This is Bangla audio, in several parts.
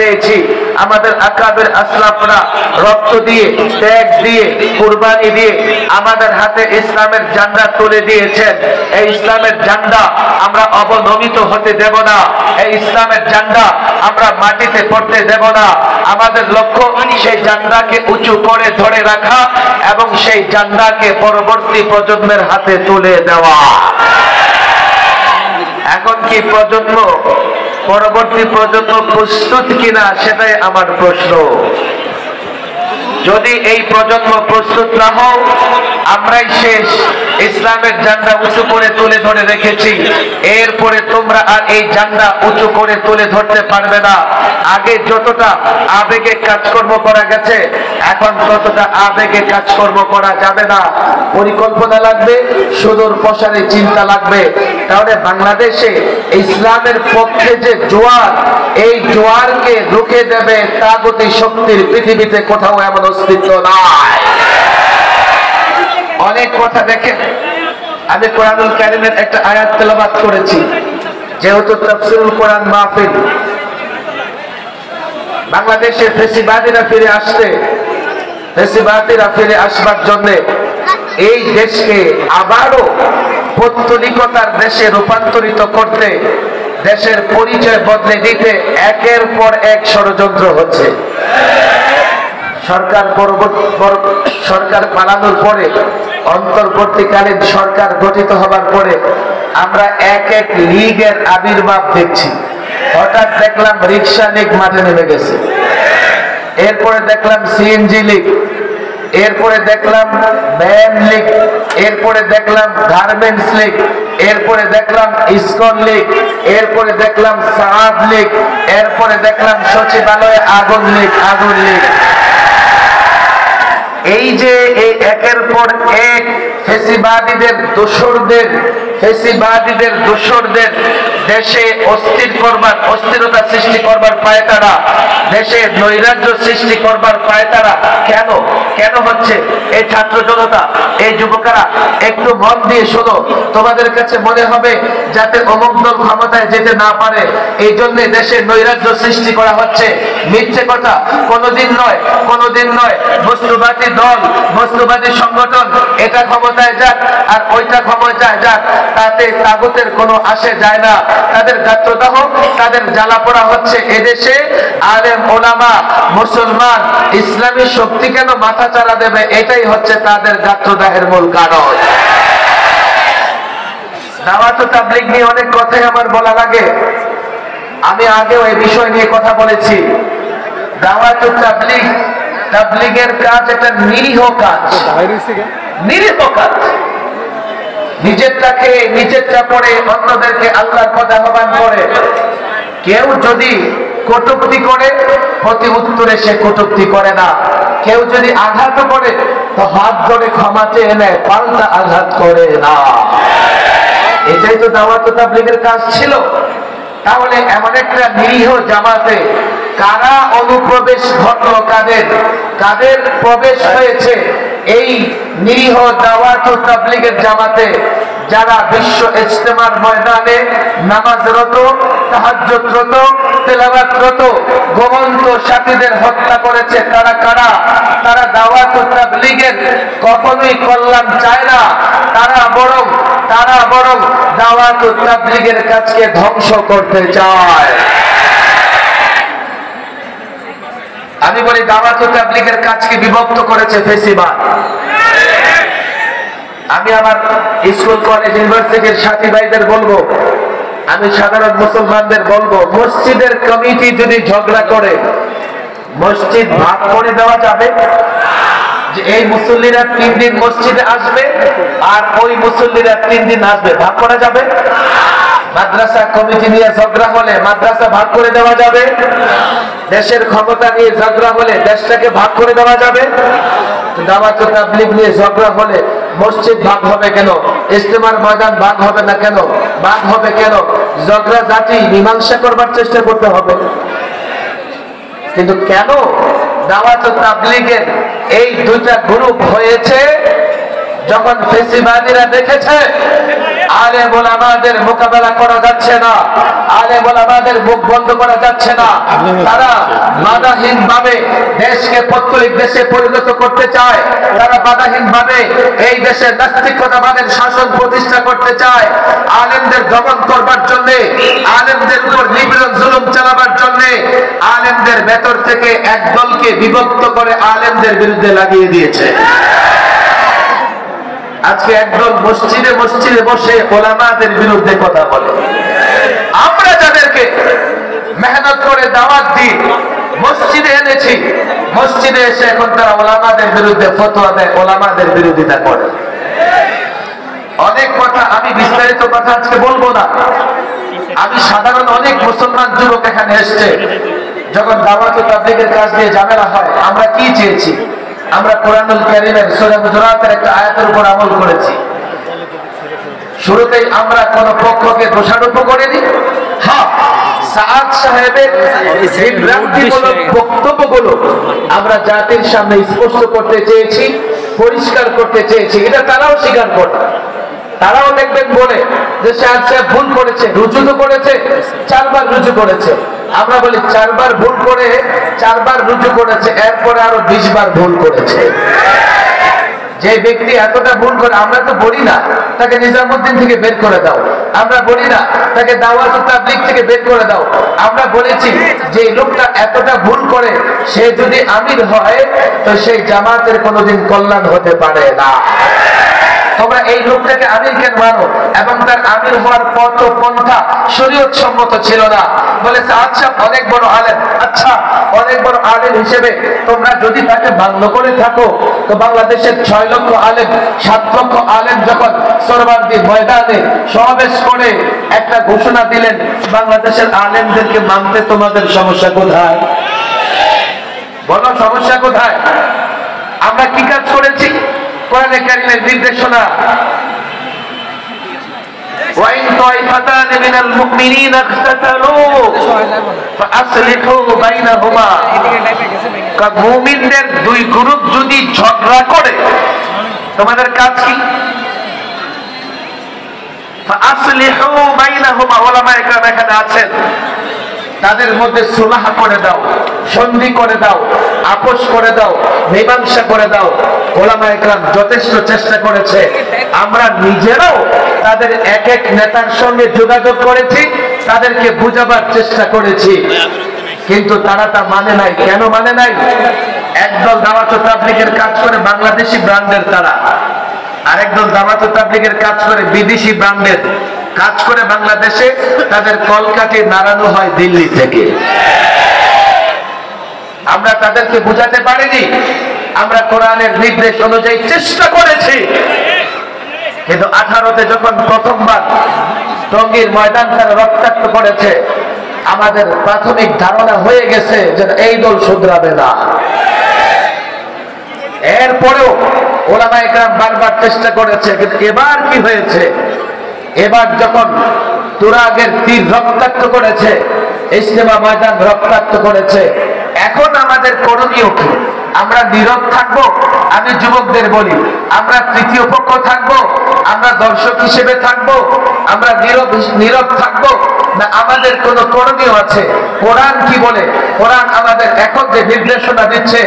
পেয়েছি আমাদের আকাবের আসলাফরা রক্ত দিয়ে, ত্যাগ দিয়ে, কুরবানি দিয়ে আমাদের হাতে ইসলামের ঝান্ডা তুলে দিয়েছেন। এই ইসলামের ঝান্ডা আমরা অবনমিত হতে দেব না। এই ইসলামের ঝান্ডা আমরা মাটিতে পড়তে দেব না। আমাদের লক্ষ্য সেই ঝান্ডাকে উঁচু করে ধরে রাখা এবং সেই ঝান্ডাকে পরবর্তী প্রজন্মের হাতে তুলে দেওয়া। এখন কি পরবর্তী প্রজন্ম প্রস্তুত কিনা সেটাই আমার প্রশ্ন। যদি এই প্রজন্ম প্রস্তুত না হও, আমরাই শেষ। ইসলামের ঝান্ডা উঁচু করে তুলে ধরে রেখেছি, এরপরে তোমরা আর এই ঝান্ডা উঁচু করে তুলে ধরতে পারবে না। আগে যতটা আবেগে কাজকর্ম করা গেছে, এখন ততটা আবেগে কাজকর্ম করা যাবে না। পরিকল্পনা লাগবে, সুদূর প্রসারী চিন্তা লাগবে। তাহলে বাংলাদেশে ইসলামের পক্ষে যে জোয়ার, এই জোয়ারকে রুখে দেবে তাগুতি শক্তির পৃথিবীতে কোথাও এমন অস্তিত্ব নাই। অনেক কথা দেখেন, আমি কোরআনুল কারীমের একটা আয়াত তেলাওয়াত করেছি, যেহেতু তাফসীরুল কোরআন মাহফিল। বাংলাদেশে ফেসিবাদীরা ফিরে আসবার জন্য এই দেশকে আবারও পৌত্তলিকতার দেশে রূপান্তরিত করতে, দেশের পরিচয় বদলে দিতে একের পর এক ষড়যন্ত্র হচ্ছে। সরকার পালানোর পরে, অন্তর্বর্তীকালীন সরকার গঠিত হবার পরে আমরা এক এক লীগের আবির্ভাব দেখছি। হঠাৎ দেখলাম রিক্সা লীগ মাঠে নেমে গেছে, এরপরে দেখলাম সিএনজি লীগ, এরপরে দেখলাম ব্যায়াম লীগ, এরপরে দেখলাম গার্মেন্টস লীগ, এরপরে দেখলাম ইসকন লীগ, এরপরে দেখলাম সাদ লীগ, এরপরে দেখলাম সচিবালয়ে আগুন লীগ। এই যে এই একের পর এক ফেসিবাদীদের দোসরদের দেশে অস্থিরতা সৃষ্টি করবার পায়তারা, দেশে নৈরাজ্য সৃষ্টি করবার পায়তারা কেন হচ্ছে? এই ছাত্র জনতা, এই যুবকেরা একটু মন দিয়ে শোনো। তোমাদের কাছে মনে হবে যাতে অমুক দল ক্ষমতায় যেতে না পারে, এই জন্য দেশে নৈরাজ্য সৃষ্টি করা হচ্ছে। মিথ্যে কথা। কোনোদিন নয়। বস্তুবাদী দল, বস্তুবাদী সংগঠন এটা ক্ষমতায় যাক আর ওইটা ক্ষমতায় যাক, তাতে তাগুতের কোনো আসে যায় না। তাদের গাত্রদাহ, তাদের জ্বালা পোড়া হচ্ছে এদেশে আলেম ওলামা, মুসলমান, ইসলামী শক্তি কেন মাথা চারা দেবে, এটাই হচ্ছে তাদের গাত্রদাহের মূল কারণ। দাওয়াত ও তাবলীগ নিয়ে অনেক কথাই আমার বলা লাগে। আমি আগেও এই বিষয় নিয়ে কথা বলেছি। দাওয়াত ও তাবলীগের কাজ একটা নিরীহ কাজ। নিজেরটা পড়ে অন্যদেরকে আল্লাহর পথে আহ্বান করে। কেউ যদি কটূক্তি করে, প্রতি উত্তরে সে কটূক্তি করে না। কেউ যদি আঘাত করে তো হাত ধরে ক্ষমা চেয়ে নেয়, পাল্টা আঘাত করে না। এটাই তো দাওয়াত ও তাবলীগের কাজ ছিল। তাহলে এমন একটা নিরীহ জামাতে কারা অনুপ্রবেশ ঘটল, কাদের প্রবেশ হয়েছে এই নিরীহ দাওয়াত ও তাবলীগের জামাতে? যারা বিশ্ব ইজতেমার ময়দানে নামাজরত, তাহাজ্জুদরত, তেলাওয়াতরত ঘুমন্ত সাথীদের হত্যা করেছে। তারা দাওয়াত ও তাবলীগের কখনোই কল্যাণ চায় না। তারা বরং দাওয়াত ও তাবলীগের কাজকে ধ্বংস করতে চায়। আমি বলি দাওয়াত ও তাবলীগের কাজকে বিভক্ত করেছে ফেসিবাদ। আমি আমার স্কুল, কলেজ, ইউনিভার্সিটির সাথী ভাইদের বলবো, আমি সাধারণ মুসলমানদের বলবো, মসজিদের কমিটি যদি ঝগড়া করে, মসজিদ ভাগ করে দেওয়া যাবে? যে এই মুসল্লিরা 3 দিন মসজিদে আসবে আর ওই মুসল্লিরা 3 দিন আসবে, ভাগ করা যাবে? মাদ্রাসা কমিটি নিয়ে ঝগড়া হলে মাদ্রাসা ভাগ করে দেওয়া যাবে? দেশের ক্ষমতা নিয়ে ঝগড়া হলে দেশটাকে ভাগ করে দেওয়া যাবে? দাওয়াত ও তাবলীগ নিয়ে ঝগড়া হলে মসজিদ ভাগ হবে কেন? ইজতেমার ময়দান ভাগ হবে না কেন? ভাগ হবে কেন? ঝগড়া জাতি মীমাংসা করবার চেষ্টা করতে হবে। কিন্তু কেন দাওয়াত ও তাবলীগের এই দুইটা গ্রুপ হয়েছে? যখন ফেসিবাদীরা দেখেছে আলেম ওলামাদের মোকাবেলা করা যাচ্ছে না, আলেম ওলামাদের মুখ বন্ধ করা যাচ্ছে না, তারা বাধাহীন ভাবে দেশকে পৌত্তলিক দেশে পরিণত করতে চায়, তারা বাধাহীন ভাবে এই দেশে নাস্তিকতাবাদের শাসন প্রতিষ্ঠা করতে চায়, আলেমদের দমন করবার জন্য, আলেমদের উপর নিপীড়ন জুলুম চালাবার জন্য আলেমদের ভেতর থেকে এক দলকে বিভক্ত করে আলেমদের বিরুদ্ধে লাগিয়ে দিয়েছে। আজকে একদল মসজিদে মসজিদে বসে ওলামাদের বিরুদ্ধে কথা বলে। আমরা যাদেরকে মেহনত করে দাওয়াত দিই, মসজিদে এনেছি, মসজিদে এসে এখন তারা ওলামাদের বিরুদ্ধে ফতোয়া দেয়, ওলামাদের বিরোধিতা করে। অনেক কথা, আমি বিস্তারিত কথা আজকে বলবো না। আমি সাধারণ অনেক মুসলমান যুবক এখানে এসছে, যখন দাওয়াত ও তাবলীগের কাজ দিয়ে ঝামেলা হয়, আমরা কি চেয়েছি? আমরা কোরআনুল কারীমের সূরা হুজুরাতের একটা আয়াতের উপর আমল করেছি। শুরুতেই আমরা কোন পক্ষকে দোষারোপ করিনি। হ্যাঁ, সাআদ সাহেবের বিভ্রান্তিমূলক বক্তব্যগুলো আমরা জাতির সামনে স্পষ্ট করতে চেয়েছি, পরিষ্কার করতে চেয়েছি। এটা তারাও স্বীকার করে, তারাও দেখবেন বলে যে সাআদ সাহেব ভুল করেছে, রুজু তো করেছে, 4 বার রুজু করেছে। আমরা বলি 4 বার ভুল করে 4 বার রুজু করেছে, এরপরে আরো 20 বার ভুল করেছে। যে ব্যক্তি এতটা ভুল করে, আমরা তো বলি না তাকে নিজামুদ্দিন থেকে বের করে দাও, আমরা বলি না তাকে দাওয়াত ও তাবলীগ থেকে বের করে দাও। আমরা বলেছি যে লোকটা এতটা ভুল করে, সে যদি আমির হয় তো সেই জামাতের কোনোদিন কল্যাণ হতে পারে না। তোমরা এই লোকটাকে আমির কেন মানো? এবং তার আমির হওয়ার পথ ও পন্থা শরীয়ত সম্মত ছিল না। বলেছে আচ্ছা অনেক বড় আলেম, আচ্ছা অনেক বড় আলেম হিসেবে তোমরা যদি তাকে মান্য করে থাকো, তো বাংলাদেশের 6 লক্ষ আলেম, 7 লক্ষ আলেম যখন সোহরাওয়ার্দী ময়দানে সমাবেশ করে একটা ঘোষণা দিলেন, বাংলাদেশের আলেমদেরকে মানতে তোমাদের সমস্যা কোথায়? বলো সমস্যা কোথায়? আমরা কি কাজ করেছি? কোরআনে কারীমের নির্দেশনা, وَإِن طَائِفَتَانِ مِنَ الْمُؤْمِنِينَ اقْتَتَلُوا فَأَصْلِحُوا بَيْنَهُمَا। মুমিনদের 2 গ্রুপ যদি ঝগড়া করে, তোমাদের কাজ কি? فَأَصْلِحُوا بَيْنَهُمَا। ওলামায়ে কেরাম এখানে আছেন, তাদের মধ্যে সুলহ করে দাও, সন্ধি করে দাও, আপোষ করে দাও, মীমাংসা করে দাও। ওলামায়ে কেরাম যথেষ্ট চেষ্টা করেছে। আমরা নিজেরাও তাদের এক এক নেতার সঙ্গে যোগাযোগ করেছি, তাদেরকে বুঝাবার চেষ্টা করেছি, কিন্তু তারা তা মানে নাই। কেন মানে নাই? একদল দাওয়াত ও তাবলীগের কাজ করে বাংলাদেশি ব্র্যান্ডের, তারা আরেকদল দাওয়াত ও তাবলীগের কাজ করে বিদেশি ব্র্যান্ডের। কাজ করে বাংলাদেশে, তাদের কলকাঠি নাড়ানো হয় দিল্লি থেকে। আমরা তাদেরকে বুঝাতে পারিনি। আমরা কোরআনের নির্দেশ অনুযায়ী চেষ্টা করেছি, কিন্তু 18তে যখন প্রথমবার টঙ্গীর ময়দান তারা রক্তাক্ত করেছে, আমাদের প্রাথমিক ধারণা হয়ে গেছে যে এই দল শুধরাবে না। এরপরেও ওলামায়ে কেরাম বারবার চেষ্টা করেছে, কিন্তু এবার কি হয়েছে? এবার যখন তুরাগের তীর রক্তাক্ত করেছে, ইজতেমা ময়দান রক্তাক্ত করেছে, এখন আমাদের করণীয় কি? আমরা নীরব থাকবো? আমি যুবকদের বলি, আমরা তৃতীয় পক্ষ থাকবো, আমরা দর্শক হিসেবে থাকবো, আমরা নীরব থাকবো, না আমাদের কোন করণীয় আছে? কোরআন কি বলে? কোরআন আমাদের এখন যে নির্দেশনা দিচ্ছে,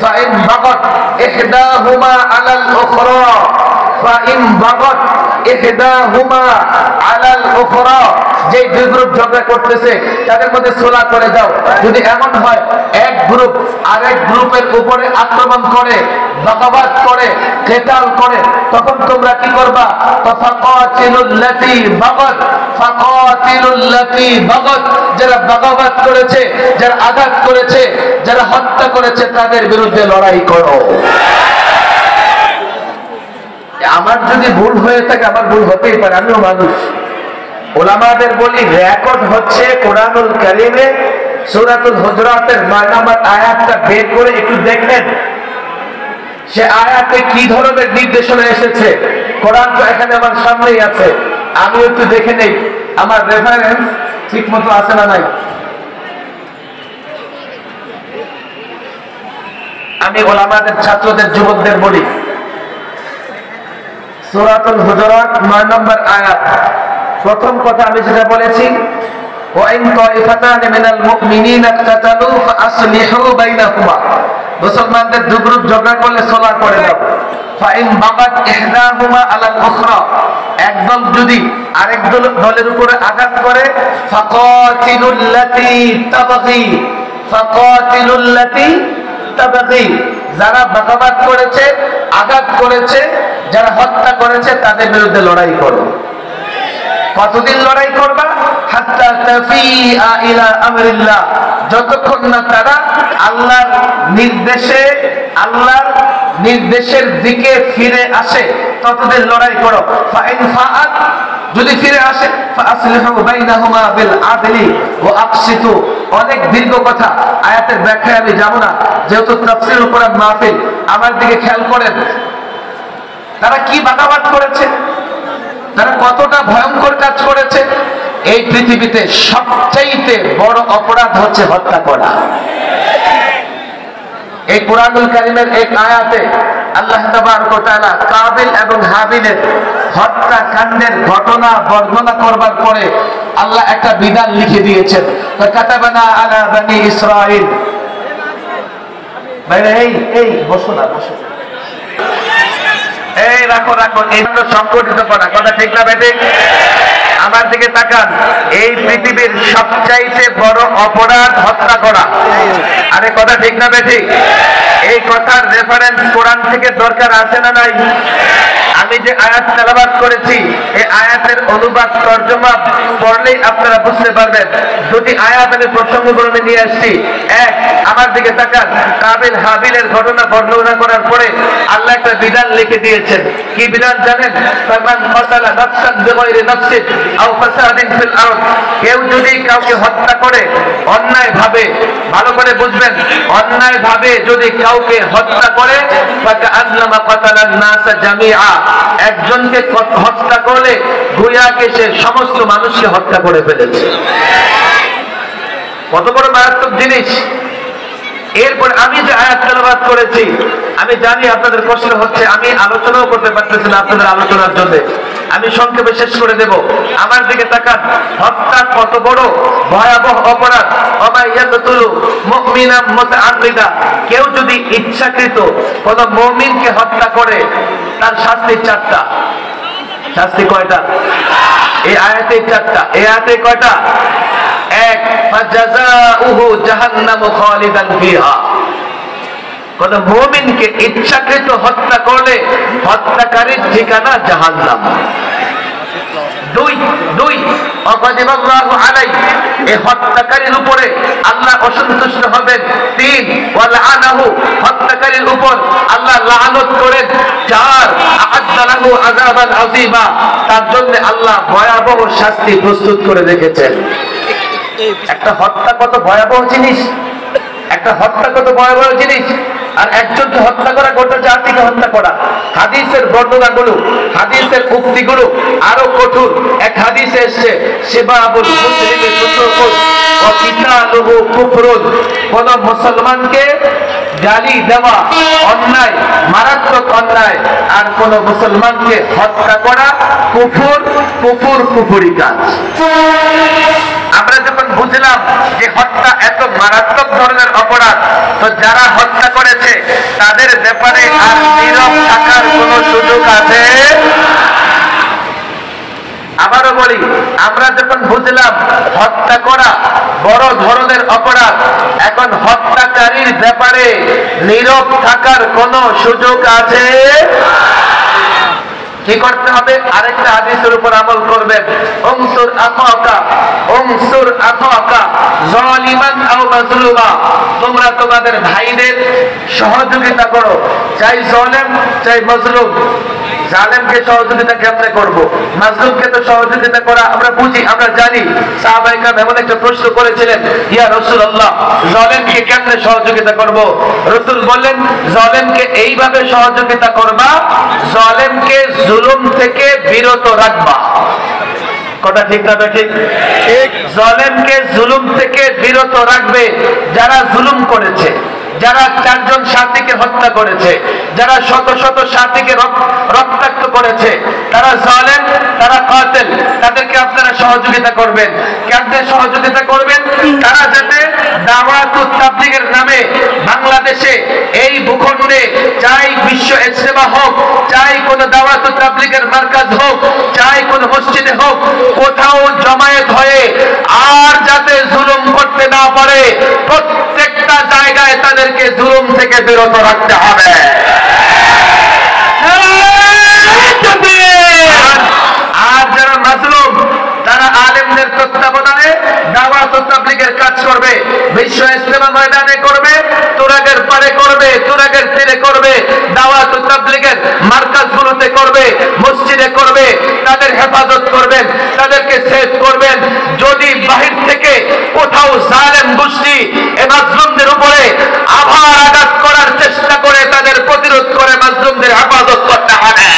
ফাইন বাগাত ইহদাহুমা আলাল উখরা, ফাইন বাগাত ইহদাহুমা আলাল উখরা, যে 2 গ্রুপ ঝগড়া করতেছে তাদের মধ্যে সুলহ করে দাও। যদি এমন হয় এক গ্রুপ আরেক গ্রুপের উপরে আক্রমণ করে, বাগাবাত করে, কিতাল করে, তখন তোমরা কি করবা? ফাকাতিলুল্লাতী বাগাত, ফাকাতিলুল্লাতী বাগাত। যারা বাগাবাত করেছে, যারা আঘাত করেছে, যারা হত্যা করেছে, তাদের বিরুদ্ধে লড়াই করো। আমার যদি ভুল হয়ে থাকে, আমার ভুল হতেই পারে, আমিও মানুষ। ওলামাদের বলি, রেকর্ড হচ্ছে কোরআনুল কারীমে সূরাতুল হুজুরাতের 9 নম্বর আয়াতটা বের করে একটু দেখেন, সে আয়াতে কি ধরনের নির্দেশনা এসেছে। কোরআন তো এখানে আমার সামনেই আছে, আমি একটু দেখে নেই আমার রেফারেন্স ঠিক মতো আছে না নাই। আমি ওলামাদের, ছাত্রদের, যুবকদের বলি, সূরাতুল হুজুরাত 9 নম্বর আয়াত, প্রথম কথা আমি যেটা বলেছি, وإن طائفتان من المؤمنين اقتتلوا فأصلحوا بينهما মুসলমানদের দুই গ্রুপ ঝগড়া করলে সুলহ করে দাও ফাইন বাগাত ইহদাহুমা আলাল উখরা একদল যদি আরেক দলের উপরে আঘাত করে ফাকাতিলুল্লাতী তাবাগী যারা বাগাবাত করেছে আঘাত করেছে যারা হত্যা করেছে তাদের বিরুদ্ধে লড়াই করো কতদিন লড়াই করবা হাত্তা তাফিআ ইলা আমরিল্লাহ যতক্ষণ না তারা আল্লাহর নির্দেশের দিকে ফিরে আসে ততদিন লড়াই করো ফাইন ফাআত যদি ফিরে আসে ফাসলিহু বাইনাহুমা বিল আদলি ওয়া আকসিতু অনেক দীর্ঘ কথা আয়াতের ব্যাখ্যায় আমি যাব না যেহেতু তাফসীরুল কোরআন মাহফিল আমার দিকে খেয়াল করেন তারা কি বাগাবাত করেছে তারা কতটা ভয়ঙ্কর কাজ করেছে এই পৃথিবীতে সবচেয়ে বড় অপরাধ হচ্ছে হত্যা করা এই কুরআনুল কারীমের এক আয়াতে আল্লাহ তাবারক ওয়া তাআলা কাবিল এবং হাবিলের হত্যাকাণ্ডের ঘটনা বর্ণনা করবার পরে আল্লাহ একটা বিধান লিখে দিয়েছেন কাতাবানা আলা বনি ইসরাঈল বাইরে এই বসো না বসো এই রাখো এই সংগঠিত করা কথা ঠিক না বেঠিক আমার দিকে তাকান এই পৃথিবীর সবচাইতে বড় অপরাধ হত্যা করা আরে কথা ঠিক না বেঠিক এই কথার রেফারেন্স কোরআন থেকে দরকার আছে না নাই আমি যে আয়াত তেলাওয়াত করেছি এই আয়াতের অনুবাদ তরজমা পড়লেই আপনারা বুঝতে পারবেন দুটি আয়াত আমি প্রসঙ্গক্রমে নিয়ে আসছি এক আমার দিকে তাকান কাবিল হাবিলের ঘটনা বর্ণনা করার পরে আল্লাহ একটা বিধান লিখে দিয়েছেন কি বিধান জানেন ফামান কাতালা নাফসান বিগাইরি নাফসিন আও ফাসাদিন ফিল আরদ কেউ যদি কাউকে হত্যা করে অন্যায় ভাবে ভালো করে বুঝবেন অন্যায় ভাবে যদি কাউকে হত্যা করে ফাকা আযলামা কাতালান নাস জামিআ একজনকে হত্যা করলে গুয়াকে সে সমস্ত মানুষকে হত্যা করে ফেলেছে কত বড় মারাত্মক জিনিস এরপর আমি যে আয়াত তেলাওয়াত করেছি আমি জানি আপনাদের কষ্ট হচ্ছে আমি আলোচনাও করতে পারতেছি না আপনাদের আলোচনার জন্য আমি সংক্ষেপে শেষ করে দেব আমার দিকে তাকান হত্যা কত বড় ভয়াবহ অপরাধ ওমা ইয়াকতুলু মুমিনাম মুতাআম্মিদা কেউ যদি ইচ্ছাকৃত কোন মুমিনকে হত্যা করে তার শাস্তি চারটা শাস্তি কয়টা এই আয়াতে চারটা এই আয়াতে কয়টা এক ফাজাযাউহু জাহান্নামু খালিদান ফিহা কোন মুমিনকে ইচ্ছাকৃত হত্যা করলে হত্যাকারীর ঠিকানা জাহান্নাম দুই অগাযিবাল্লাহু আলাইহি এই হত্যাকারীর উপরে আল্লাহ অসন্তুষ্ট হবেন তিন ওয়ালানাহু হত্যাকারীর উপর আল্লাহ লানত করেন চার আ'আদ্দা লাহু আযাবান আযীমা তার জন্য আল্লাহ ভয়াবহ শাস্তি প্রস্তুত করে রেখেছেন একটা হত্যা কত ভয়াবহ জিনিস একটা হত্যা কত ভয়াবহ জিনিস আর একজনকে হত্যা করা গোটা জাতিকে হত্যা করা হাদিসের বর্ণনাগুলো হাদিসের উক্তিগুলো আরো কঠোর এক হাদিসে এসেছে শিবাবুল মুসলিমি ফুসুকুন ওয়া কিতালুহু কুফরুন কোন মুসলমানকে গালি দেওয়া অন্যায় মারাত্মক অন্যায় আর কোন মুসলমানকে হত্যা করা কুফরি কাজ আমরা যখন বুঝলাম যে হত্যা এত মারাত্মক ধরনের অপরাধ তো যারা হত্যা করেছে তাদের ব্যাপারে আর নীরব থাকার কোনো সুযোগ আছে আবারও বলি আমরা যখন বুঝলাম হত্যা করা বড় ধরনের অপরাধ এখন হত্যাকারীর ব্যাপারে নীরব থাকার কোনো সুযোগ আছে কি করতে হবে আরেকটা হাদিসের উপর আমল করবেন উনসুর আখাকা যালিমান আও মাজলুমা তোমরা তোমাদের ভাইদের সহযোগিতা করো চাই জালেম চাই মাজলুম জালেমকে সহযোগিতা কেমনে করব মাজলুমকে তো সহযোগিতা করা আমরা বুঝি আমরা জানি সাহাবায়ে কেরাম এমন একটা প্রশ্ন করেছিলেন ইয়া রাসূলুল্লাহ জালেমকে কেমনে সহযোগিতা করব রাসূল বললেন জালেমকে এইভাবে সহযোগিতা করবা জালেমকে জুলুম থেকে বিরত রাখবা কথা ঠিক না ঠিক জালেমকে জুলুম থেকে বিরত রাখবে যারা জুলুম করেছে যারা 4 জন সাথীকে হত্যা করেছে, যারা শত শত সাথীকে রক্তাক্ত করেছে, তারা জালেম, তারা কাতিল, তাদেরকে আপনারা সহযোগিতা করবেন। কেমনে সহযোগিতা করবেন? তারা যাতে দাওয়াতুত তাবলীগের নামে বাংলাদেশে এই ভূখণ্ডে, চাই বিশ্ব ইজতেমা হোক, চাই কোন দাওয়াতুত তাবলীগের মার্কাজ হোক, চাই কোন মসজিদে হোক, কোথাও জমায়েত হয়ে আর যাতে জুলুম করতে না পারে, প্রত্যেকটা জায়গায় তাদেরকে জুলুম থেকে বিরত রাখতে হবে। আর যারা মাজলুম, তারা আলেমদের তত্ত্বাবধানে দাওয়াত ও তাবলীগের কাজ করবে, বিশ্ব ইজতেমা ময়দানে করবে, তুরাগের পারে করবে, তুরাগের তীরে করবে, দাওয়াত ও তাবলীগের মার্কাজগুলোতে করবে, মসজিদে করবে, তাদের হেফাজত করবেন, তাদেরকে সেভ করবেন। যদি বাহির থেকে কোথাও জালেম গোষ্ঠী এই মাজলুমদের উপরে আবার আঘাত করার চেষ্টা করে, তাদের প্রতিরোধ করে মাজলুমদের হেফাজত করতে হবে।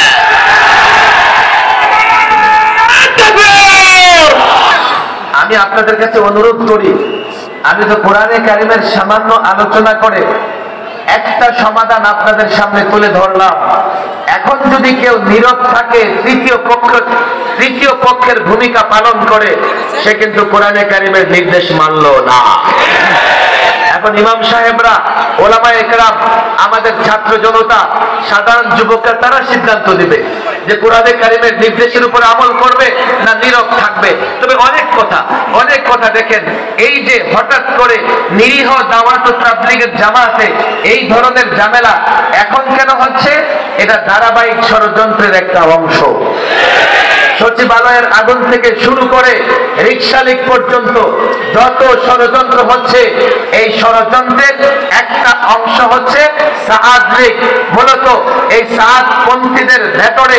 আমি আপনাদের কাছে অনুরোধ করি, আমি তো কোরআনে কারিমের সামান্য আলোচনা করে একটা সমাধান আপনাদের সামনে তুলে ধরলাম। এখন যদি কেউ নীরব থাকে, তৃতীয় পক্ষের ভূমিকা পালন করে, সে কিন্তু কোরআনে কারিমের নির্দেশ মানল না। এখন ইমাম সাহেবরা, ওলামায়ে কেরাম, আমাদের ছাত্র জনতা, সাধারণ যুবকরা, তারা সিদ্ধান্ত দিবে যে কোরআনে কারিমের নির্দেশের উপর আমল করবে না নীরব থাকবে। তবে অনেক কথা দেখেন, এই যে হঠাৎ করে নিরীহ দাওয়াত ও তাবলীগের জামাতে এই ধরনের ঝামেলা এখন কেন হচ্ছে? এটা ধারাবাহিক ষড়যন্ত্রের একটা অংশ। সচিবালয়ের আগুন থেকে শুরু করে রিকশা লীগ পর্যন্ত যত ষড়যন্ত্র হচ্ছে, এই ষড়যন্ত্রের একটা অংশ হচ্ছে সাআদ লীগ। মূলত এই সাআদ পন্থীদের ভেতরে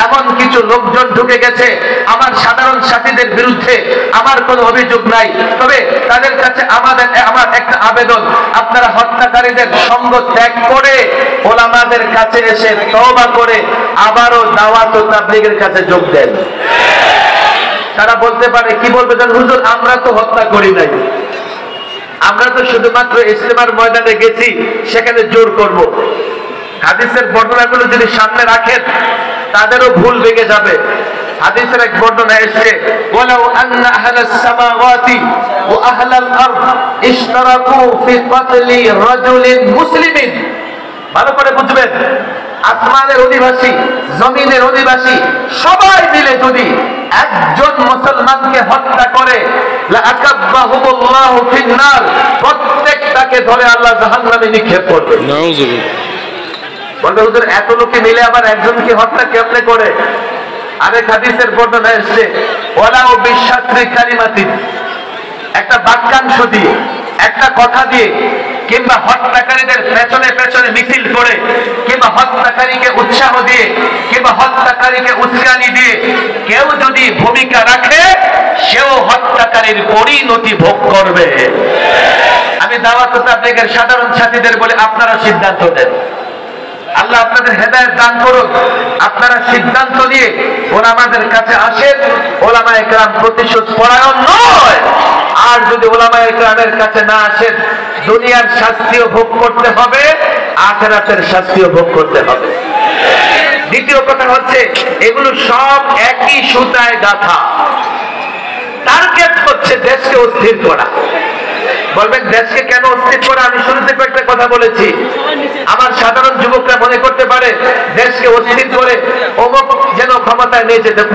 এমন কিছু লোকজন ঢুকে গেছে, আমার সাধারণ সাথীদের বিরুদ্ধে আমার কোনো অভিযোগ নাই, তবে তাদের কাছে আমার একটা আবেদন, আপনারা হত্যাকারীদের সঙ্গ ত্যাগ করে ওলামাদের কাছে এসে তওবা করে আবারও দাওয়াত ও তাবলীগের কাছে যোগ দেন। তারা বলতে পারে, কি বলবে জান হুজুর, আমরা তো হত্যা করি নাই, আমরা তো শুধুমাত্র ইজতেমার ময়দানে গেছি, সেখানে জোর করব। হাদিসের বর্ণনাগুলো যদি সামনে রাখেন, তাদেরও ভুল ভেঙে যাবে। হাদিসের এক বর্ণনা এসেছে, ওয়ালাউ আন্না আহলাস সামাওয়াতি ওয়া আহলাল আরদ ইশতারাকু ফি কতলি রাজুলিন মুসলিমিন। ভালো করে বুঝবেন, আসমানের অধিবাসী, জমিনের অধিবাসী সবাই মিলে যদি একজন মুসলমানকে হত্যা করে, লাআকাব্বাহুমুল্লাহু ফিন্নার, প্রত্যেকটাকে ধরে আল্লাহ জাহান্নামে নিক্ষেপ করবে। নাউযুবিল্লাহ। বলবে হুজুর, এত লোকে মিলে আবার একজনকে হত্যা কেমনে করে? আরেক হাদিসের বর্ণনা এসেছে, ওয়ালাউ বিশাত্রি কালিমাতিন, একটা বাক্যাংশ দিয়ে, একটা কথা দিয়ে, কিংবা হত্যাকারীদের পেছনে পেছনে মিছিল করে, কিংবা হত্যাকারীকে উৎসাহ দিয়ে, কিংবা হত্যাকারীকে উস্কানি দিয়ে কেউ যদি ভূমিকা রাখে, সেও হত্যাকারীর পরিণতি ভোগ করবে। আমি দাওয়াত ও তাবলীগের সাধারণ সাথীদের বলে, আপনারা সিদ্ধান্ত দেন। আল্লাহ আপনাদের হেদায়েত দান করুন। আপনারা সিদ্ধান্ত নিয়ে ওলামাদের কাছে আসেন। ওলামায়ে কেরাম প্রতিশোধ পরায়ণ নয়। আর যদি ওলামায়ে কেরামের কাছে না আসেন, দুনিয়ার শাস্তিও ভোগ করতে হবে, আখিরাতের শাস্তিও ভোগ করতে হবে। দ্বিতীয় কথা হচ্ছে, এগুলো সব একই সুতায় গাঁথা। টার্গেট হচ্ছে দেশকে অস্থির করা। বলবেন দেশকে কেন অস্থির করা? আমি শুরুতে একটা কথা বলেছি, আমার সাধারণ যুবকরা মনে করতে পারে দেশকে অস্থির করে অমুক যেন ক্ষমতায়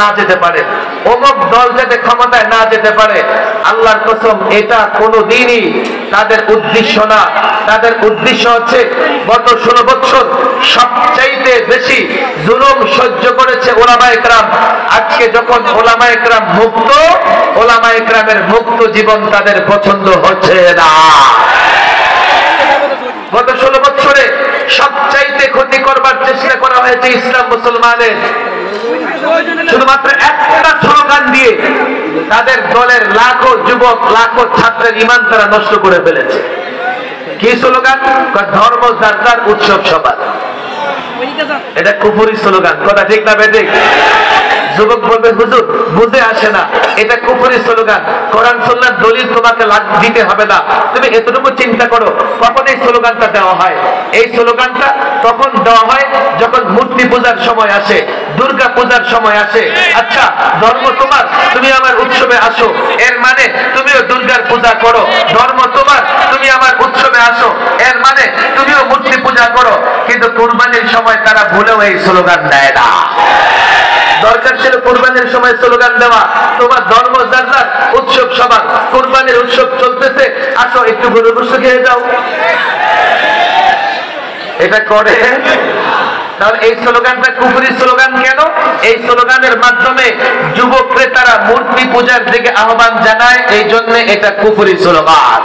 না যেতে পারে, অমুক দল যাতে ক্ষমতায় না যেতে পারে। আল্লাহর কসম, এটা কোনোদিনই তাদের উদ্দেশ্য না। তাদের উদ্দেশ্য হচ্ছে, গত 16 বছর সবচাইতে বেশি জুলুম সহ্য করেছে ওলামায়ে কেরাম। আজকে যখন ওলামায়ে কেরাম মুক্ত, ওলামায়ে কেরামের মুক্ত জীবন তাদের পছন্দ হচ্ছে না। গত 16 বছরে সবচাইতে ক্ষতি করবার চেষ্টা করা হয়েছে ইসলাম মুসলমানের। শুধুমাত্র একটা স্লোগান দিয়ে তাদের দলের লাখো যুবক, লাখো ছাত্রের ঈমান তারা নষ্ট করে ফেলেছে। কি স্লোগান? ধর্ম যার যার, উৎসব সবার। এটা কুফরি স্লোগান। কথা ঠিক না বেঠিক? যুবক বলবে হুজুর বুঝে আসে না, এটা কুফরি স্লোগান, কোরআন সুন্নাহর দলিল তোমাকে দিতে হবে না, তুমি এতটুকু চিন্তা করো কখন এই স্লোগানটা দেওয়া হয়। এই স্লোগানটা তখন দেওয়া হয় যখন মূর্তি পূজার সময় আসে, দুর্গা পূজার সময় আসে। আচ্ছা ধর্ম তোমার, তুমি আমার উৎসবে আসো, এর মানে তুমিও দুর্গার পূজা করো। ধর্ম তোমার, তুমি আমার উৎসবে আসো, এর মানে তুমিও মূর্তি পূজা করো। কিন্তু কুরবানির সময় তারা ভুলেও এই স্লোগান দেয় না। দরকার ছিল কুরবানির সময় স্লোগান দেওয়া, তোমার ধর্ম যার যার, উৎসব সবার, কুরবানির উৎসব চলতেছে, আসো একটু গরুর গোশত খেয়ে যাও। এটা করে। তাহলে এই স্লোগানটা কুফরি স্লোগান কেন? এই স্লোগানের মাধ্যমে যুবক ক্রেতারা মূর্তি পূজার দিকে আহ্বান জানায়, এই জন্য এটা কুফরি স্লোগান।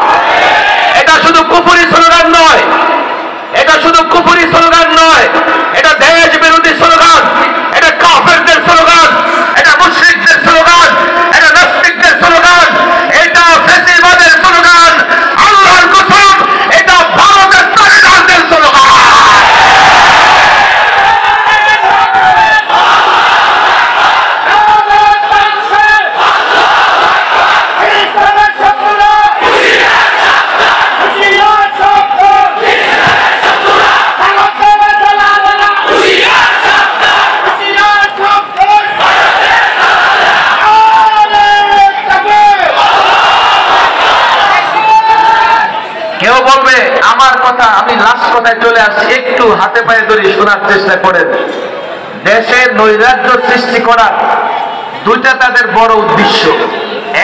এটা শুধু কুফরি স্লোগান নয়, এটা শুধু কুফরি স্লোগান নয়, এটা দেশ বিরোধী স্লোগান, এটা কাফেরদের স্লোগান, এটা মুশরিকদের স্লোগান, এটা নাস্তিকদের স্লোগান, এটা ফ্যাসিবাদের স্লোগান, আল্লাহর কসম এটা ভারতের তালিবানদের স্লোগান। কেউ বলবে আমার কথা, আমি লাস্ট কথায় চলে আসছি, একটু হাতে পায়ে ধরে শোনার চেষ্টা করেন। দেশে নৈরাজ্য সৃষ্টি করার দুইটা তাদের বড় উদ্দেশ্য।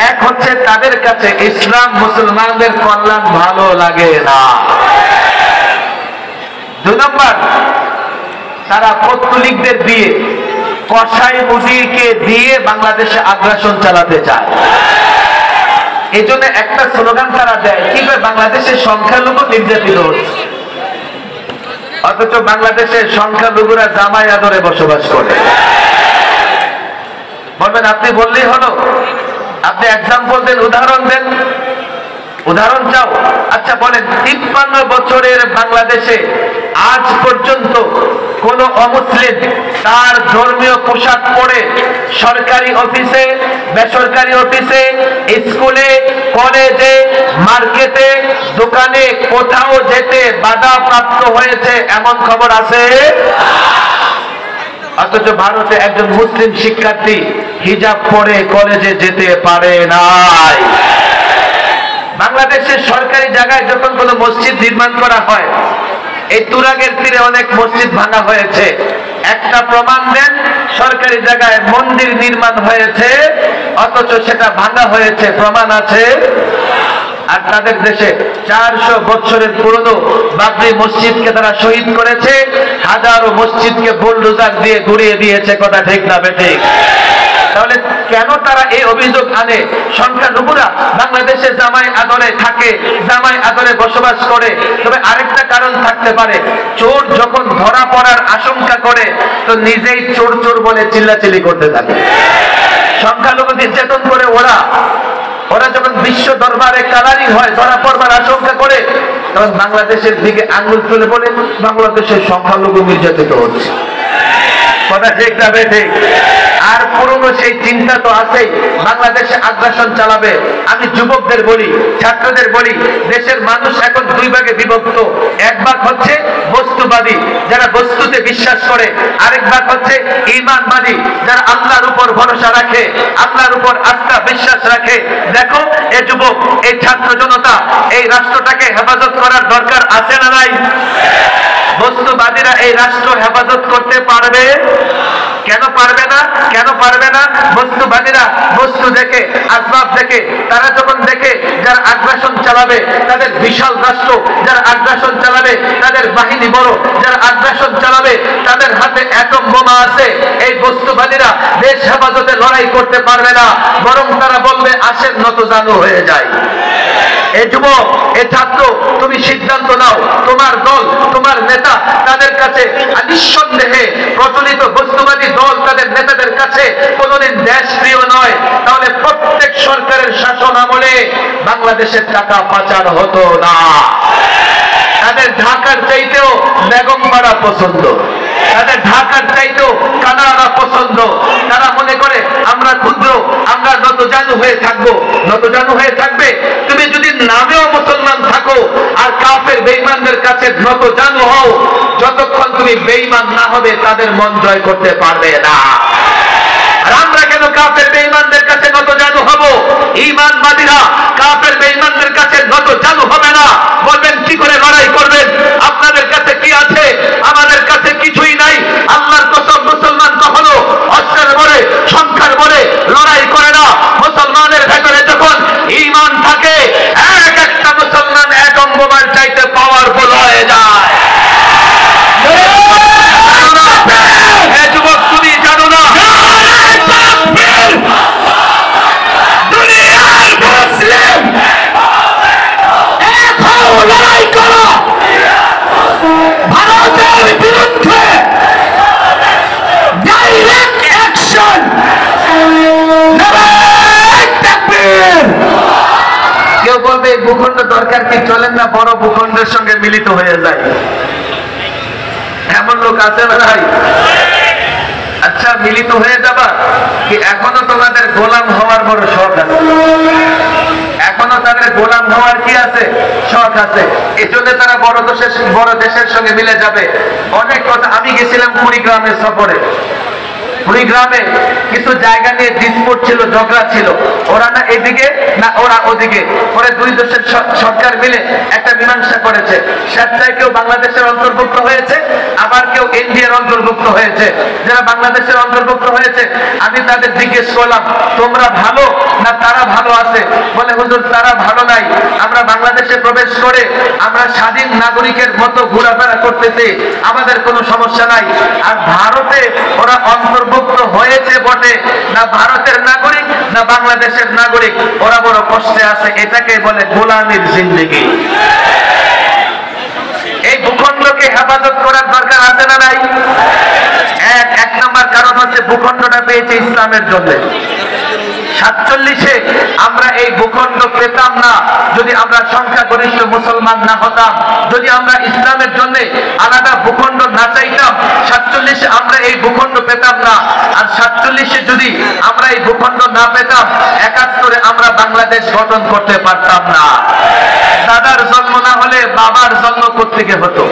এক হচ্ছে তাদের কাছে ইসলাম মুসলমানদের কল্যাণ ভালো লাগে না। দুই নম্বর, তারা পত্তলিকদের দিয়ে, কসাই মুদিরকে দিয়ে বাংলাদেশে আগ্রাসন চালাতে চায়। এই জন্য একটা স্লোগান তারা দেয়, কি করে বাংলাদেশের সংখ্যালঘু নির্যাতিত হচ্ছে, অথচ বাংলাদেশের সংখ্যালঘুরা জামাই আদরে বসবাস করে। বলবেন আপনি বললেই হলো, আপনি এক্সাম্পল দেন, উদাহরণ দেন। উদাহরণ চাও? আচ্ছা বলেন, 53 বছরের বাংলাদেশে আজ পর্যন্ত কোন অমুসলিম তার ধর্মীয় পোশাক পরে সরকারি অফিসে, বেসরকারি অফিসে, স্কুলে, কলেজে, মার্কেটে, দোকানে কোথাও যেতে বাধা প্রাপ্ত হয়েছে এমন খবর আছে? অথচ ভারতে একজন মুসলিম শিক্ষার্থী হিজাব পরে কলেজে যেতে পারে নাই। বাংলাদেশের সরকারি জায়গায় যখন কোনো মসজিদ নির্মাণ করা হয়, এই তুরাগের তীরে অনেক মসজিদ ভাঙা হয়েছে, একটা প্রমাণ দেন সরকারি জায়গায় মন্দির নির্মাণ হয়েছে অথচ সেটা ভাঙা হয়েছে, প্রমাণ আছে? আর তাদের দেশে 400 বছরের পুরনো বাবরি মসজিদকে তারা শহীদ করেছে, হাজারো মসজিদকে বুলডোজার দিয়ে ঘুরিয়ে দিয়েছে। কথা ঠিক না বেঠিক? তাহলে কেন তারা এই অভিযোগ আনে? সংখ্যালঘুরা বাংলাদেশে জামাই আদরে থাকে, জামাই আদরে বসবাস করে। তবে আরেকটা কারণ থাকতে পারে, চোর যখন ধরা পড়ার আশঙ্কা করে তো নিজেই চোর চোর বলে চিল্লাচিল্লি করতে থাকে। সংখ্যালঘু নির্যাতন করে ওরা যখন বিশ্ব দরবারে কালারিং হয়, ধরা পড়বার আশঙ্কা করে, তখন বাংলাদেশের দিকে আঙ্গুল তুলে বলে বাংলাদেশের সংখ্যালঘু নির্যাতিত হচ্ছে। কথা ঠিক না বেঠিক? আর পুরনো সেই চিন্তা তো আছেই, বাংলাদেশে আগ্রাসন চালাবে। আমি যুবকদের বলি, ছাত্রদের বলি, দেশের মানুষ এখন দুই ভাগে বিভক্ত। এক ভাগ হচ্ছে বস্তুবাদী, যারা বস্তুতে বিশ্বাস করে, আরেক ভাগ হচ্ছে ঈমানবাদী, যারা আল্লাহর উপর ভরসা রাখে, আল্লাহর উপর আস্থা বিশ্বাস রাখে। দেখো এ যুবক, এই ছাত্র জনতা, এই রাষ্ট্রটাকে হেফাজত করার দরকার আছে না নাই? বস্তুবাদীরা এই রাষ্ট্র হেফাজত করতে পারবে? কেন পারবে না? কেন পারবে না? বস্তুবাদীরা বস্তু দেখে, আসবাব দেখে, তারা যখন দেখে যারা আগ্রাসন চালাবে তাদের বিশাল রাষ্ট্র, যারা আগ্রাসন চালাবে তাদের বাহিনী বড়, যারা আগ্রাসন চালাবে তাদের হাতে অ্যাটম বোমা আছে, এই বস্তুবাদীরা দেশ হেফাজতে লড়াই করতে পারবে না, বরং তারা বলবে আসেন নতজানু হয়ে যায়। এই যুবক, এই ছাত্র, তুমি সিদ্ধান্ত নাও, তোমার দল, তোমার নেতা তাদের কাছে নিঃসন্দেহে প্রচলিত বস্তুবাদী দল তাদের নেতাদের কাছে কোনদিন দেশ প্রিয় নয়। তাহলে প্রত্যেক সরকারের শাসন আমলে বাংলাদেশের টাকা পাচার হতো না। তাদের ঢাকার চাইতেও বেগমপাড়া পছন্দ, তাদের ঢাকার চাইতেও কানাডা পছন্দ। তারা মনে নতজানু হয়ে থাকবো, নতজানু হয়ে থাকবে। তুমি যদি নামেও মুসলমান থাকো আর কাফের বেঈমানদের কাছে নতজানু হও, যতক্ষণ তুমি বেঈমান না হবে তাদের মন জয় করতে পারবে না। আর আমরা কেন কাফের বেঈমানদের কাছে নতজানু হব? ঈমানবাদীরা কাফের বেঈমানদের কাছে নতজানু হবে না। বলবেন কি করে লড়াই করবেন? আপনাদের কাছে কি আছে? আমাদের কাছে কিছুই নাই। আল্লাহর কসম, মুসলমান কখনো অস্ত্রের বলে, সংখ্যার বলে লড়াই করে না। মুসলমানের ভেতরে যখন ঈমান থাকে, এক একটা মুসলমান অ্যাটম বোমার চাইতে পাওয়ারফুল হয়ে যায়। যুবক, তুমি জানো না দুনিয়ার মুসলিম এক হও, লড়াই করো ভারতের বিরুদ্ধে, ডাইরেক্ট অ্যাকশন। কেউ বলবে এই ভূখণ্ড দরকার কি, চলেন না বড় ভূখণ্ডের সঙ্গে মিলিত হয়ে যায়। এমন লোক আছে না ভাই? আচ্ছা, মিলিত হয়ে যাবা কি? এখনো তোমাদের গোলাম হওয়ার বড় শখ আছে, এখনো তাদের গোলাম হওয়ার কি আছে, শখ আছে। এই জন্য তারা বড় দেশের সঙ্গে মিলে যাবে। অনেক কথা। আমি গেছিলাম কুড়িগ্রামের সফরে। কুড়িগ্রামে কিছু জায়গা নিয়ে ডিসপুট ছিল, ঝগড়া ছিল। ওরা না এদিকে না ওরা ওদিকে, পরে দুই দেশের সরকার মিলে একটা মীমাংসা করেছে। স্বেচ্ছায় কেউ বাংলাদেশের অন্তর্ভুক্ত হয়েছে, আবার কেউ ইন্ডিয়ার অন্তর্ভুক্ত হয়েছে। যারা বাংলাদেশের অন্তর্ভুক্ত হয়েছে, আমি তাদের জিজ্ঞেস করলাম, তোমরা ভালো না তারা ভালো আছে? বলে, হুজুর তারা ভালো নাই, আমরা বাংলাদেশে প্রবেশ করে আমরা স্বাধীন নাগরিকের মতো ঘোরাফেরা করতেছি, আমাদের কোনো সমস্যা নাই। আর ভারতে ওরা অন্তর্ভুক্ত হয়েছে বটে, না ভারতের নাগরিক না বাংলাদেশের নাগরিক, ওরা বড় কষ্টে আছে। এটাকে বলে গোলামীর জিন্দেগি। এই ভূখণ্ডকে হেফাজত করার দরকার আছে না নাই? এক নম্বর কারণ হচ্ছে ভূখণ্ডটা পেয়েছে ইসলামের জন্য। 47-এ আমরা এই ভূখণ্ড পেতাম না যদি আমরা সংখ্যাগরিষ্ঠ মুসলমান না হতাম, যদি আমরা ইসলামের জন্য আলাদা ভূখণ্ড না চাইতাম। 47-এ আমরা এই ভূখণ্ড পেতাম না। আর 47-এ যদি আমরা এই ভূখণ্ড না পেতাম, 71-এ আমরা বাংলাদেশ গঠন করতে পারতাম না। দাদার জন্ম না হলে বাবার জন্ম কোত্থেকে হতো?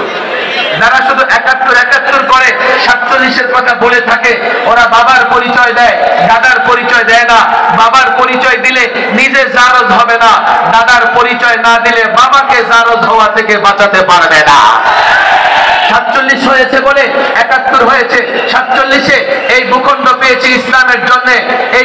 যারা শুধু 71 করে 47-এর কথা বলে থাকে, ওরা বাবার পরিচয় দেয়, দাদার পরিচয় দেয় না। বাবার পরিচয় দিলে নিজে জারজ হবে না, দাদার পরিচয় না দিলে বাবাকে জারজ হওয়া থেকে বাঁচাতে পারবে না। 47 হয়েছে বলে 71 হয়েছে। 47-এ এই ভূখণ্ড পেয়েছে ইসলামের জন্য। এই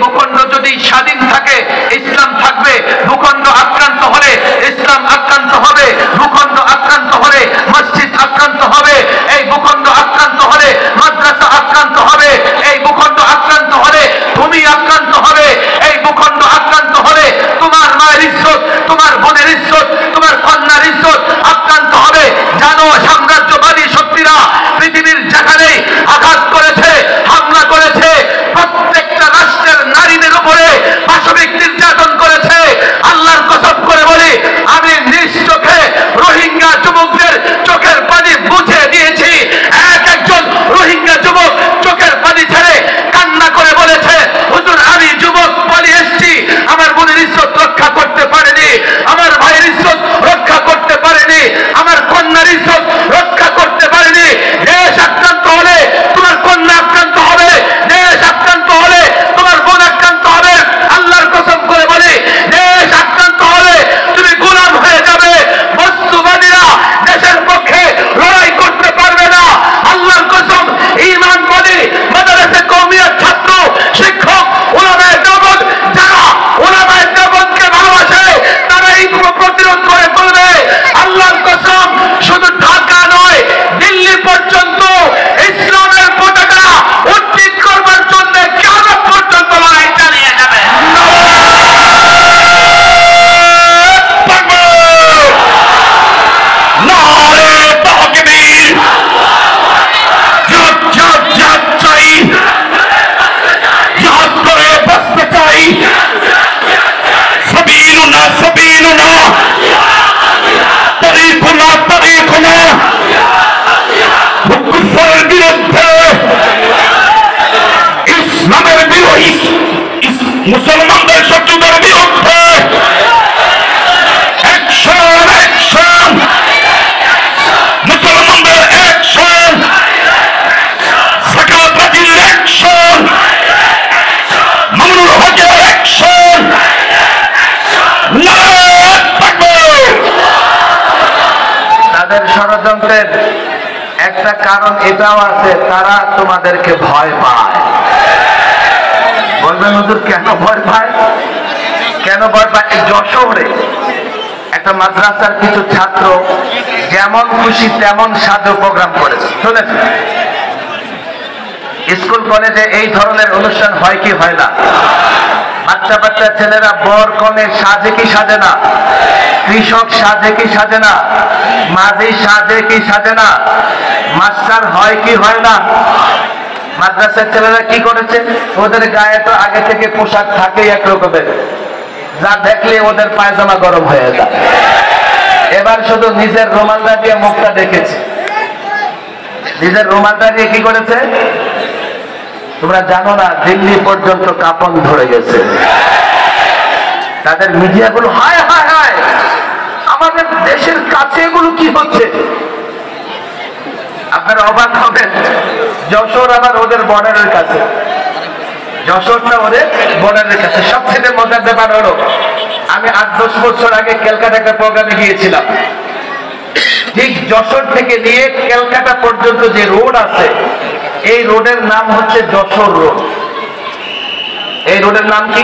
ভূখণ্ড যদি স্বাধীন থাকে, ইসলাম থাকবে। ভূখণ্ড আক্রান্ত হলে ইসলাম আক্রান্ত হবে, ভূখণ্ড আক্রান্ত হলে মসজিদ আক্রান্ত হবে, এই ভূখণ্ড আক্রান্ত হলে মাদ্রাসা আক্রান্ত হবে, এই ভূখণ্ড আক্রান্ত হলে ভূমি আক্রান্ত হবে, এই ভূখণ্ড আক্রান্ত হলে তোমার মায়ের ইজ্জত, তোমার বোনের ইজ্জত, তোমার কন্যার ইজ্জত আক্রান্ত হবে। জানো, সাম্রাজ্যবাদী শক্তিরা পৃথিবীর যেখানেই আঘাত করেছে, হামলা করেছে, প্রত্যেকটা রাষ্ট্রের নারীদের উপরে পাশবিক নির্যাতন করেছে। আল্লাহর তাদের ষড়যন্ত্রের একটা কারণ এটাও আছে, তারা তোমাদেরকে ভয় পায়। বলবেন হুজুর কেন ভয় পায়? কেন ভয় পায়? এই যশোরে একটা মাদ্রাসার কিছু ছাত্র যেমন খুশি তেমন সাজো প্রোগ্রাম করেছে, শুনেছেন? স্কুল কলেজে এই ধরনের অনুষ্ঠান হয় কি হয় না? বাচ্চা বাচ্চা ছেলেরা বর কনে সাজে কি সাজে না? কৃষক সাজে কি সাজে না? মাঝি সাজে কি সাজে না? মাস্টার হয় কি হয় না? মাদ্রাসার ছেলেরা কি করেছে? ওদের গায়ে তো আগে থেকে পোশাক থাকেই এক রকমের, যা দেখলে ওদের পায়জামা গরম হয়ে যায়। এবার শুধু নিজের রুমালটা দিয়ে মুখটা দেখেছে। নিজের রুমালটা দিয়ে কি করেছে? তোমরা জানো না, দিল্লি পর্যন্ত কাঁপন ধরে গেছে। তাদের মিডিয়াগুলো হায় হায় হায়, আমাদের দেশের কাছে এগুলো কি হচ্ছে? আপনারা অবাক হবেন, যশোর আবার ওদের বর্ডারের কাছে। যশোরটা ওদের বর্ডারের কাছে। সবচেয়ে মজার ব্যাপার হলো, আমি 8-10 বছর আগে ক্যালকাটা একটা প্রোগ্রামে গিয়েছিলাম। ঠিক যশোর থেকে নিয়ে ক্যালকাটা পর্যন্ত যে রোড আছে, এই রোডের নাম হচ্ছে যশোর রোড। এই রোডের নাম কি?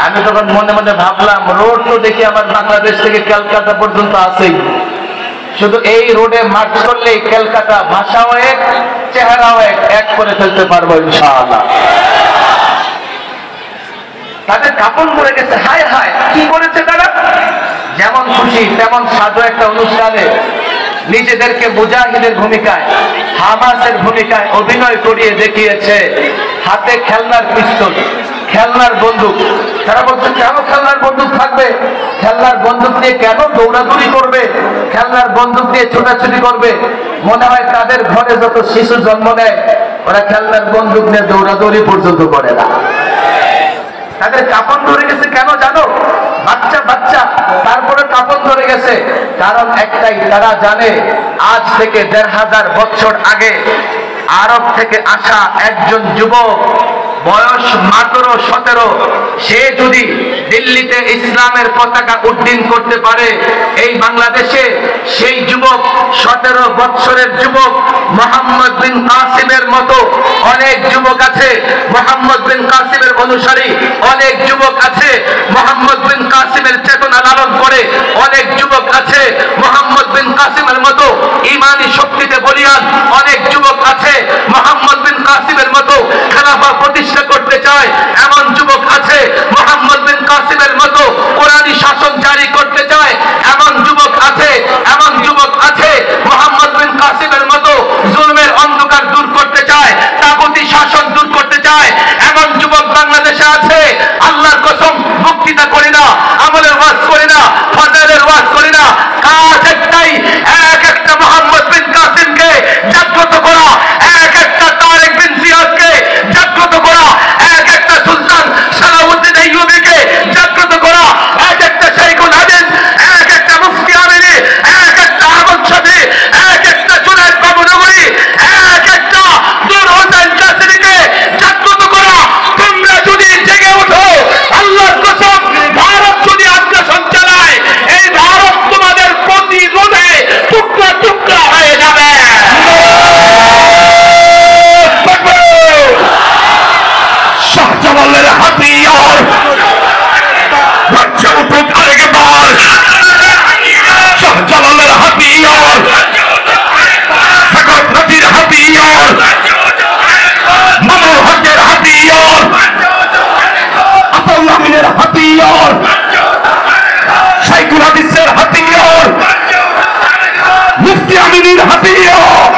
আমি তখন মনে মনে ভাবলাম, রোড তো দেখি আমার বাংলাদেশ থেকে ক্যালকাটা পর্যন্ত আছেই, শুধু এই রোডে মার্চ করলে ক্যালকাটা ভাষাও এক, চেহারাও এক করে ফেলতে পারবো ইনশাআল্লাহ। তাদের কাপড় পরে গেছে, হায় হায় কি করেছে তারা? যেমন খুশি তেমন সাজো একটা অনুষ্ঠানে নিজেদেরকে মুজাহিদের ভূমিকায়, হামাসের ভূমিকায় অভিনয় করিয়ে দেখিয়েছে। হাতে খেলনার পিস্তল, খেলনার বন্দুক। তারা বলছে কেন খেলনার বন্দুক থাকবে? খেলনার বন্দুক দিয়ে কেন দৌড়াদৌড়ি করবে? খেলনার বন্দুক দিয়ে ছোটাছুটি করবে? মনে হয় তাদের ঘরে যত শিশু জন্ম নেয়, ওরা খেলনার বন্দুক নিয়ে দৌড়াদৌড়ি পর্যন্ত করে না। তাদের কাপড় ধরে গেছে কেন জানো? বাচ্চা বাচ্চা, তারপরে কাপড় ধরে গেছে কারণ একটাই, তারা জানে আজ থেকে 1500 বছর আগে আরব থেকে আসা একজন যুবক, বয়স মাত্র 17, সে যদি দিল্লিতে ইসলামের পতাকা উড্ডীন করতে পারে, এই বাংলাদেশে সেই যুবক 17 বছরের যুবক মোহাম্মদ বিন কাসিমের মতো অনেক যুবক আছে। মোহাম্মদ বিন কাসিমের অনুসারী অনেক যুবক আছে। মোহাম্মদ বিন কাসিমের চেতনা লালন করে অনেক যুবক আছে। মোহাম্মদ বিন কাসিমের মতো ইমানি শক্তিতে বলিয়ান অনেক যুবক আছে। মোহাম্মদ বিন কাসিমের মতো খেলাফা প্রতিষ্ঠা করতে চায় এমন যুবক আছে। মোহাম্মদ বিন কাসিমের মতো কোরআনী শাসন জারি করতে চায় এমন যুবক আছে। এমন যুবক আছে মোহাম্মদ বিন কাসিমের মতো জুলমের অন্ধকার দূর করতে চায়, তাগুতি শাসন দূর করতে চায় এমন যুবক বাংলাদেশে আছে। আল্লাহর কসম, বক্তৃতা করি না, আমলের ওয়াজ করি না, ফজলের ওয়াজ করি না, কাজ একটাই, এক একটা মোহাম্মদ বিন কাসিমকে জাগ্রত করা, এক একটা তারেক বিন জিয়াদকে জাগ্রত করা, এক একটা সুলতান সালাউদ্দিন আইয়ুবীকে জাগ্রত করা, এক একটা শাইখুল হাদিস, এক একটা মুফতি আমিনী, এক একটা আহমদ শফী, এক একটা জুনায়েদ বাবুনগরী, এক একটা নূর হোসেন কাসিমীকে জাগ্রত করা। তোমরা যদি জেগে ওঠো, আল্লাহর কসম, ভারত যদি আগ্রাসন চালায়, এই ভারত তোমাদের প্রতিরোধে টুকরা টুকরা হয়ে যাবে। শাহজালালের হাতিয়ার বাচ্চা উঠুক আরেকবার। শাহজালালের হাতিয়ার, সাগর নদীর হাতিয়ার, মামুর হকের হাতিয়ার, আতাউল আমিনের হাতিয়ার, শাইখুল হাদিসের হাতিয়ার, মুফতি আমিনীর হাতিয়ার।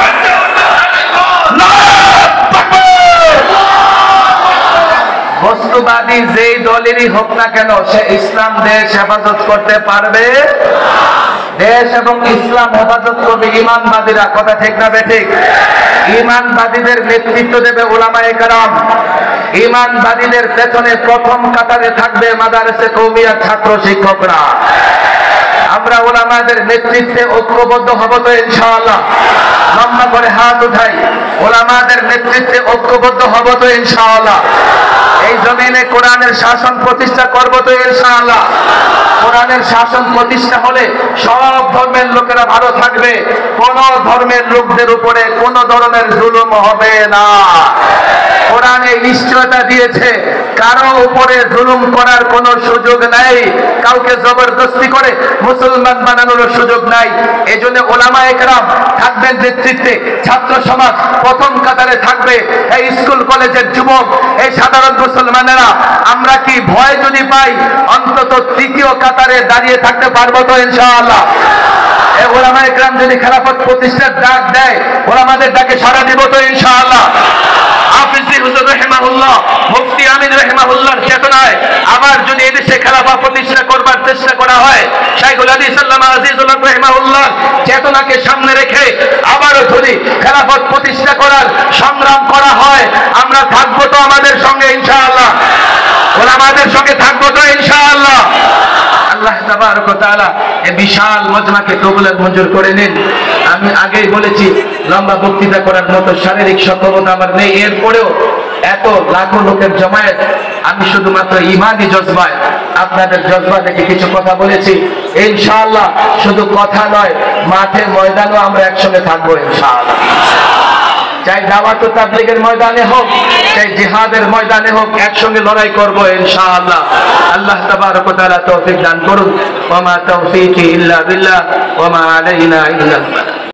বস্তুবাদী যেই দলেরই হোক না কেন, সে ইসলাম দেশ হেফাজত করতে পারবে? দেশ এবং ইসলাম হেফাজত করবে ঈমানবাদীরা। কথা ঠিক না বেঠিক? ঈমানবাদীদের নেতৃত্ব দেবে উলামায়ে কেরাম। ঈমানবাদীদের পেছনে প্রথম কাতারে থাকবে মাদারসে কওমিয়ার ছাত্র শিক্ষকরা। আমরা ওলামাদের নেতৃত্বে ঐক্যবদ্ধ হব তো ইনশাআল্লাহ? লম্বা করে হাত উঠাই, ওলামাদের নেতৃত্বে ঐক্যবদ্ধ হব তো ইনশাআল্লাহ? এই জমিনে কোরআনের শাসন প্রতিষ্ঠা করব তো ইনশাআল্লাহ? কোরআনের শাসন প্রতিষ্ঠা হলে সব ধর্মের লোকেরা ভালো থাকবে, কোন ধর্মের লোকদের উপরে কোন ধরনের জুলুম হবে না। কোরআনে নিশ্চয়তা দিয়েছে কারো উপরে জুলুম করার কোনো সুযোগ নাই, কাউকে জবরদস্তি করে মুসলমান বানানোর সুযোগ নাই। এজন্য ওলামায়ে কেরাম থাকবেন নেতৃত্বে, ছাত্র সমাজ প্রথম কাতারে থাকবে, এই স্কুল কলেজের যুবক, এই সাধারণ মুসলমানেরা আমরা কি ভয় যদি পাই অন্তত তৃতীয় কাতারে দাঁড়িয়ে থাকতে পারবো তো ইনশাআল্লাহ? ওলামায়ে কেরাম যদি খেলাফত প্রতিষ্ঠার ডাক দেয় ওলামাদের ডাকে সাড়া দিব তো ইনশাআল্লাহ? হাফিজি হুজুর রাহিমাহুল্লাহ, মুফতি আমিন রাহিমাহুল্লাহর চেতনায় আবার যদি এদেশে খেলাফত প্রতিষ্ঠা করবার চেষ্টা করা হয়, শাইখুল হাদিস আল্লামা আজিজুল্লাহ রাহিমাহুল্লাহর চেতনাকে সামনে রেখে আবারও যদি খেলাফত প্রতিষ্ঠা করার সংগ্রাম করা হয়, আমরা থাকবো তো আমাদের সঙ্গে ইনশাআল্লাহ? ওলামাদের সঙ্গে থাকবো তো ইনশাআল্লাহ? আল্লাহ তাবারক ওয়া তাআলা এই বিশাল মজমাকে কবুল আর মঞ্জুর করে নিন। আমি আগেই বলেছি লম্বা বক্তৃতা করার মতো শারীরিক সক্ষমতা আমার নেই, এরপরেও এত লাখো লোকের জমায়েত আমি শুধুমাত্র ইমানি জজবায় আপনাদের জজবা থেকে কিছু কথা বলেছি। ইনশাআল্লাহ শুধু কথা নয়, মাঠে ময়দানও আমরা একসঙ্গে থাকবো ইনশাআল্লাহ। চাই দাওয়াত ও তাবলীগের ময়দানে হোক, চাই জিহাদের ময়দানে হোক, একসঙ্গে লড়াই করব ইনশাআল্লাহ। আল্লাহ তাবারক ওয়া তাআলা তৌফিক দান করুন। ওয়া মা তাওফীকি ইল্লা বিল্লাহ ওয়া মা আলাইনা ইল্লাল বালাগ।